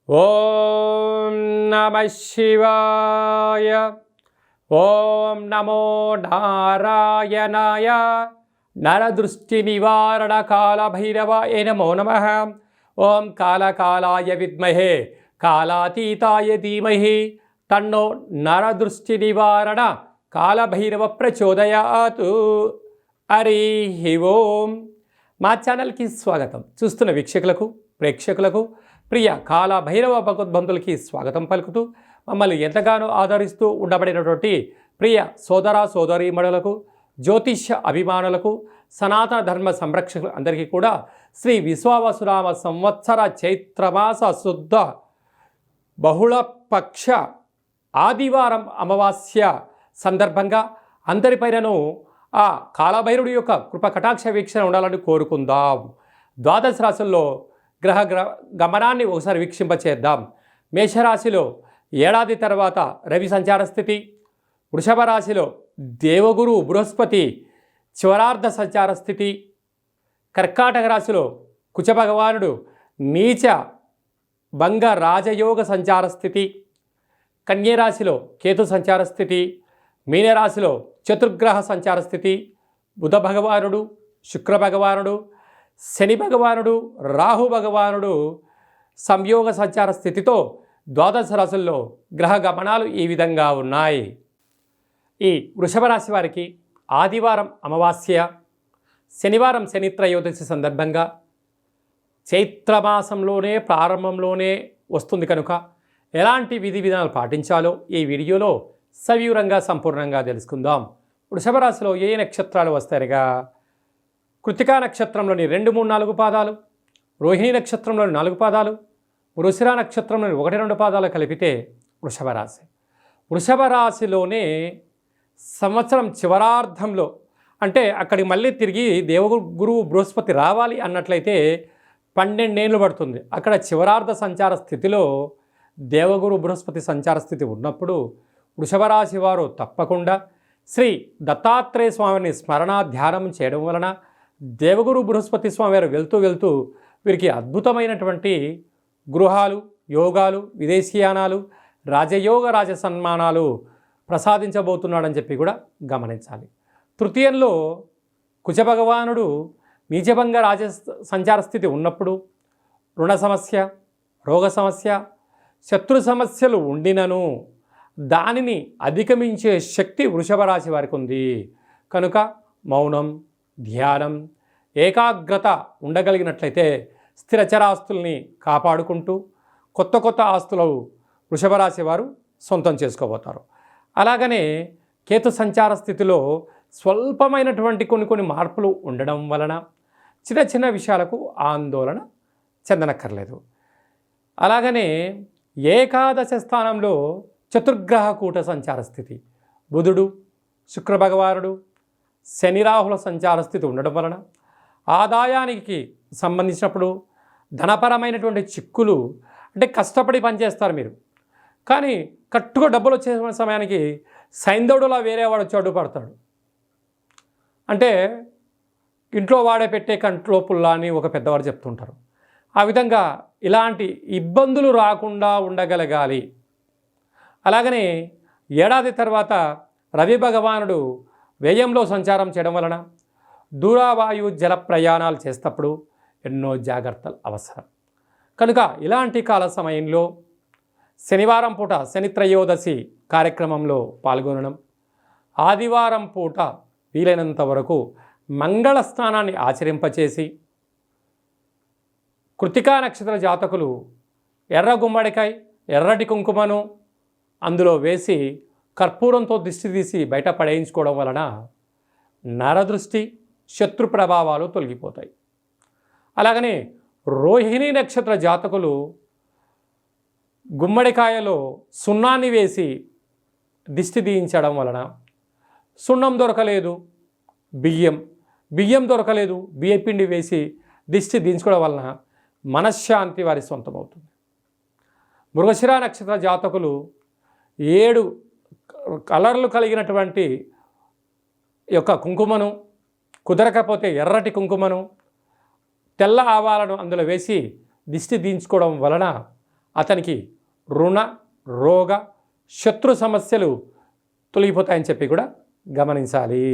ఓం నమ శివాయ. ఓం నమో నారాయణాయ. నరదృష్టి నివారణ కాళభైరవాయ నమో నమః. ఓం కాళకాలాయ విద్మహే కాళాతీతాయ ధీమహి తన్నో నరదృష్టి నివారణ కాళభైరవ ప్రచోదయాత్. హరి ఓం. మా ఛానల్కి స్వాగతం. చూస్తున్న వీక్షకులకు ప్రేక్షకులకు ప్రియ కాళభైరవ భగవద్బంధులకి స్వాగతం పలుకుతూ మమ్మల్ని ఎంతగానో ఆదరిస్తూ ఉండబడినటువంటి ప్రియ సోదర సోదరీమణులకు జ్యోతిష్య అభిమానులకు సనాతన ధర్మ సంరక్షకులు అందరికీ కూడా శ్రీ విశ్వావసునామ సంవత్సర చైత్రమాస శుద్ధ బహుళపక్ష ఆదివారం అమావాస్య సందర్భంగా అందరిపైనను ఆ కాళభైరుడి యొక్క కృప కటాక్ష వీక్షణ ఉండాలని కోరుకుందాం. ద్వాదశ రాశుల్లో గ్రహ గమనాన్ని ఒకసారి వీక్షింపచేద్దాం. మేషరాశిలో ఏడాది తర్వాత రవి సంచార స్థితి, వృషభ రాశిలో దేవగురు బృహస్పతి చివరార్ధ సంచార స్థితి, కర్కాటక రాశిలో కుచ భగవానుడు నీచ భంగ రాజయోగ సంచార స్థితి, కన్యరాశిలో కేతు సంచార స్థితి, మీనరాశిలో చతుర్గ్రహ సంచార స్థితి, బుధ భగవానుడు శుక్ర భగవానుడు శని భగవానుడు రాహు భగవానుడు సంయోగ సంచార స్థితితో ద్వాదశ రాశుల్లో గ్రహ గమనాలు ఈ విధంగా ఉన్నాయి. ఈ వృషభ రాశి వారికి ఆదివారం అమావాస్య, శనివారం శని త్రయోదశి సందర్భంగా చైత్రమాసంలోనే ప్రారంభంలోనే వస్తుంది కనుక ఎలాంటి విధి విధానాలు పాటించాలో ఈ వీడియోలో సవివరంగా సంపూర్ణంగా తెలుసుకుందాం. వృషభ రాశిలో ఏ నక్షత్రాలు వస్తాయిగా? కృతికా నక్షత్రంలోని 2, 3, 4 పాదాలు, రోహిణి నక్షత్రంలోని 4 పాదాలు, వృషిర నక్షత్రంలోని 1, 2 పాదాలు కలిపితే వృషభ రాశి. వృషభ రాశిలోనే సంవత్సరం చివరార్ధంలో అంటే అక్కడికి మళ్ళీ తిరిగి దేవగురువు బృహస్పతి రావాలి అన్నట్లయితే 12 ఏళ్ళు పడుతుంది. అక్కడ చివరార్ధ సంచార స్థితిలో దేవగురు బృహస్పతి సంచార స్థితి ఉన్నప్పుడు వృషభ రాశి వారు తప్పకుండా శ్రీ దత్తాత్రేయ స్వామిని స్మరణ ధ్యానం చేయడం వలన దేవగురు బృహస్పతి స్వామి వారు వెళ్తూ వీరికి అద్భుతమైనటువంటి గృహాలు, యోగాలు, విదేశీయానాలు, రాజయోగ రాజ సన్మానాలు ప్రసాదించబోతున్నాడని చెప్పి కూడా గమనించాలి. తృతీయంలో కుజభగవానుడు నీచభంగ రాజ సంచార స్థితి ఉన్నప్పుడు రుణ సమస్య, రోగ సమస్య, శత్రు సమస్యలు ఉండినను దానిని అధిగమించే శక్తి వృషభ రాశి వారికి ఉంది కనుక మౌనం, ధ్యానం, ఏకాగ్రత ఉండగలిగినట్లయితే స్థిరచరాస్తుల్ని కాపాడుకుంటూ కొత్త ఆస్తులు వృషభ రాశి వారు సొంతం చేసుకోబోతారు. అలాగనే కేతు సంచార స్థితిలో స్వల్పమైనటువంటి కొన్ని మార్పులు ఉండడం వలన చిన్న విషయాలకు ఆందోళన చెందనక్కర్లేదు. అలాగనే ఏకాదశ స్థానంలో చతుర్గ్రహ కూట సంచార స్థితి, బుధుడు శుక్ర భగవానుడు శని రాహుల సంచార స్థితి ఉండడం వలన ఆదాయానికి సంబంధించినప్పుడు ధనపరమైనటువంటి చిక్కులు, అంటే కష్టపడి పనిచేస్తారు మీరు, కానీ కట్టుగా డబ్బులు వచ్చే సమయానికి సైంధవుడులా వేరేవాడు చెడు పడతాడు. అంటే ఇంట్లో వాడే పెట్టే కంట్లో పుల్లా అని ఒక పెద్దవాడు చెప్తుంటారు. ఆ విధంగా ఇలాంటి ఇబ్బందులు రాకుండా ఉండగలగాలి. అలాగనే ఏడాది తర్వాత రవి భగవానుడు వ్యయంలో సంచారం చేయడం వలన దూరవాయు జల ప్రయాణాలు చేసేటప్పుడు ఎన్నో జాగ్రత్తలు అవసరం కనుక ఇలాంటి కాల సమయంలో శనివారం పూట శని త్రయోదశి కార్యక్రమంలో పాల్గొనడం, ఆదివారం పూట వీలైనంత వరకు మంగళ స్నానాన్ని ఆచరింపచేసి కృతికా నక్షత్ర జాతకులు ఎర్ర గుమ్మడికాయ, ఎర్రటి కుంకుమను అందులో వేసి కర్పూరంతో దిష్టి తీసి బయట పడేయించుకోవడం వలన నరదృష్టి, శత్రు ప్రభావాలు తొలగిపోతాయి. అలాగనే రోహిణి నక్షత్ర జాతకులు గుమ్మడికాయలో సున్నాన్ని వేసి దిష్టి తీయించడం వలన సున్నం దొరకలేదు, బియ్యం దొరకలేదు, బియ్యపిండి వేసి దిష్టి దించుకోవడం వలన మనశ్శాంతి వారి సొంతమవుతుంది. మృగశిర నక్షత్ర జాతకులు 7 కలర్లు కలిగినటువంటి యొక్క కుంకుమను, కుదరకపోతే ఎర్రటి కుంకుమను, తెల్ల ఆవాలను అందులో వేసి దిష్టి దించుకోవడం వలన అతనికి రుణ రోగ శత్రు సమస్యలు తొలగిపోతాయని చెప్పి కూడా గమనించాలి.